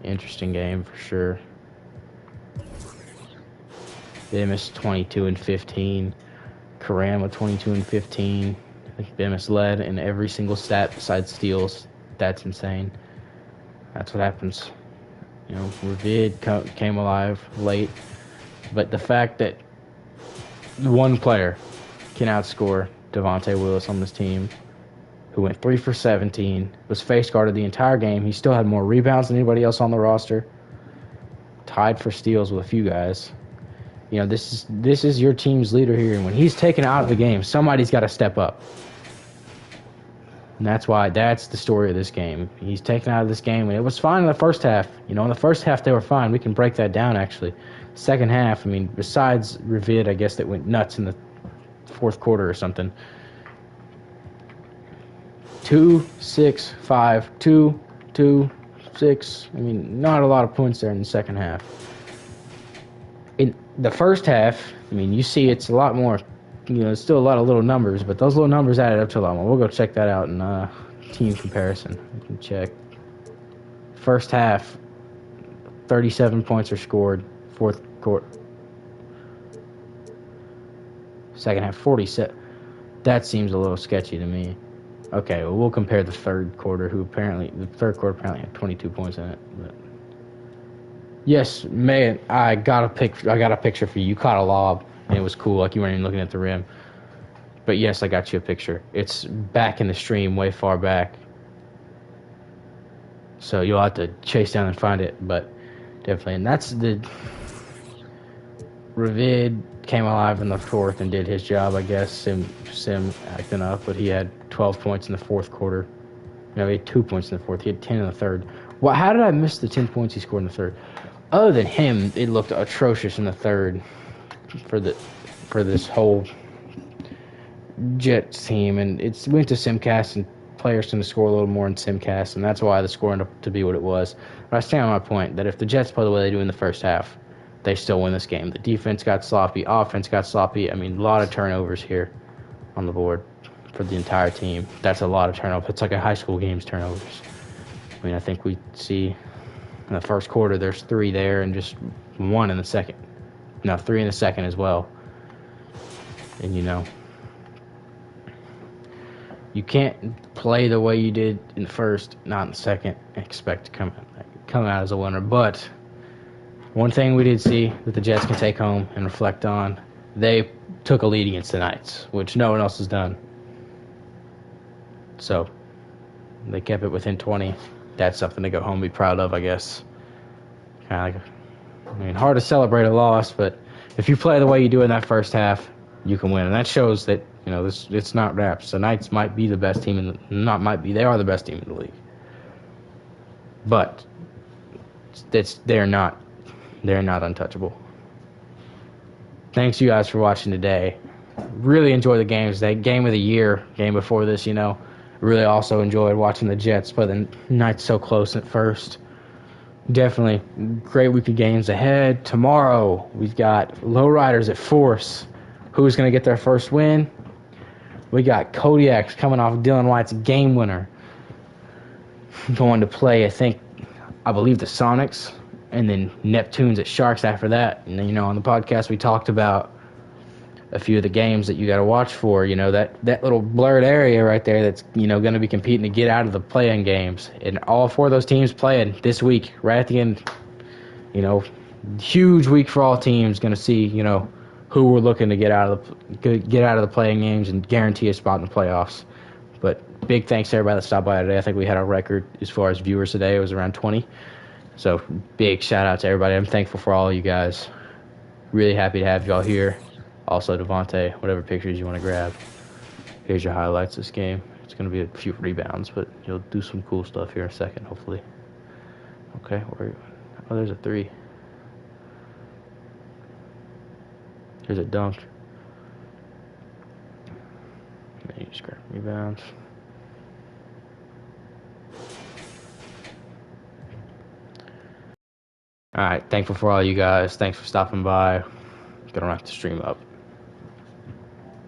interesting game for sure. Bemis 22 and 15. Karam with 22 and 15. I think Bemis led in every single stat besides steals. That's insane. That's what happens. You know, Ravid came alive late, but the fact that one player can outscore Devontae Willis on this team, who went 3 for 17, was face guarded the entire game. He still had more rebounds than anybody else on the roster. Tied for steals with a few guys. You know, this is your team's leader here, and when he's taken out of the game, somebody's got to step up. And that's the story of this game. He's taken out of this game, and it was fine in the first half. You know, in the first half they were fine. We can break that down, actually. Second half, I mean, besides Ravid, I guess, that went nuts in the fourth quarter or something. 2, 6, 5, 2, 2, 6. I mean, not a lot of points there in the second half. In the first half, I mean, you see it's a lot more. You know, it's still a lot of little numbers, but those little numbers added up to a lot more. We'll go check that out in team comparison. We can check. First half, 37 points are scored. Fourth quarter. Second half, 47. That seems a little sketchy to me. Okay, well, we'll compare the third quarter, the third quarter apparently had 22 points in it. But yes, man, I got a picture for you. You caught a lob. And it was cool, like you weren't even looking at the rim. But yes, I got you a picture. It's back in the stream, way far back. So you'll have to chase down and find it, but definitely. And that's the... Ravid came alive in the fourth and did his job, I guess. Sim acting up, but he had 12 points in the fourth quarter. No, he had 2 points in the fourth. He had 10 in the third. Well, how did I miss the 10 points he scored in the third? Other than him, it looked atrocious in the third. For this whole Jets team, and it's went to Simcast, and players tend to score a little more in Simcast, and that's why the score ended up to be what it was. But I stand on my point that if the Jets play the way they do in the first half, they still win this game. The defense got sloppy, offense got sloppy. I mean, a lot of turnovers here on the board for the entire team. That's a lot of turnovers. It's like a high school game's turnovers. I mean, I think we see in the first quarter there's 3 there and just 1 in the second. No, 3 in the second as well. And, you know, you can't play the way you did in the first, not in the second, and expect to come out as a winner. But one thing we did see that the Jets can take home and reflect on, they took a lead against the Knights, which no one else has done. So they kept it within 20. That's something to go home and be proud of, I guess. Kind of like, I mean, hard to celebrate a loss, but if you play the way you do in that first half, you can win. And that shows that, you know, it's not wraps. The Knights might be the best team they are the best team in the league. But they're not untouchable. Thanks you guys for watching today. Really enjoyed the games. That game of the year, game before this, you know. Really also enjoyed watching the Jets play the Knights so close at first. Definitely great week of games ahead. Tomorrow, we've got Lowriders at Force. Who's going to get their first win? We got Kodiaks coming off Dylan White's game winner. Going to play, I believe, the Sonics. And then Neptunes at Sharks after that. And then, you know, on the podcast, we talked about a few of the games that you got to watch for. You know, that little blurred area right there that's, you know, going to be competing to get out of the play-in games. And all 4 of those teams playing this week, right at the end. You know, huge week for all teams. Going to see, you know, who we're looking to get out of the play-in games and guarantee a spot in the playoffs. But big thanks to everybody that stopped by today. I think we had a record as far as viewers today. It was around 20. So big shout out to everybody. I'm thankful for all of you guys. Really happy to have y'all here. Also, Devontae, whatever pictures you want to grab. Here's your highlights this game. It's going to be a few rebounds, but you'll do some cool stuff here in a second, hopefully. Okay, oh, there's a 3. There's a dunk. And you just grab rebounds. All right, thankful for all you guys. Thanks for stopping by. Gonna wrap the stream up.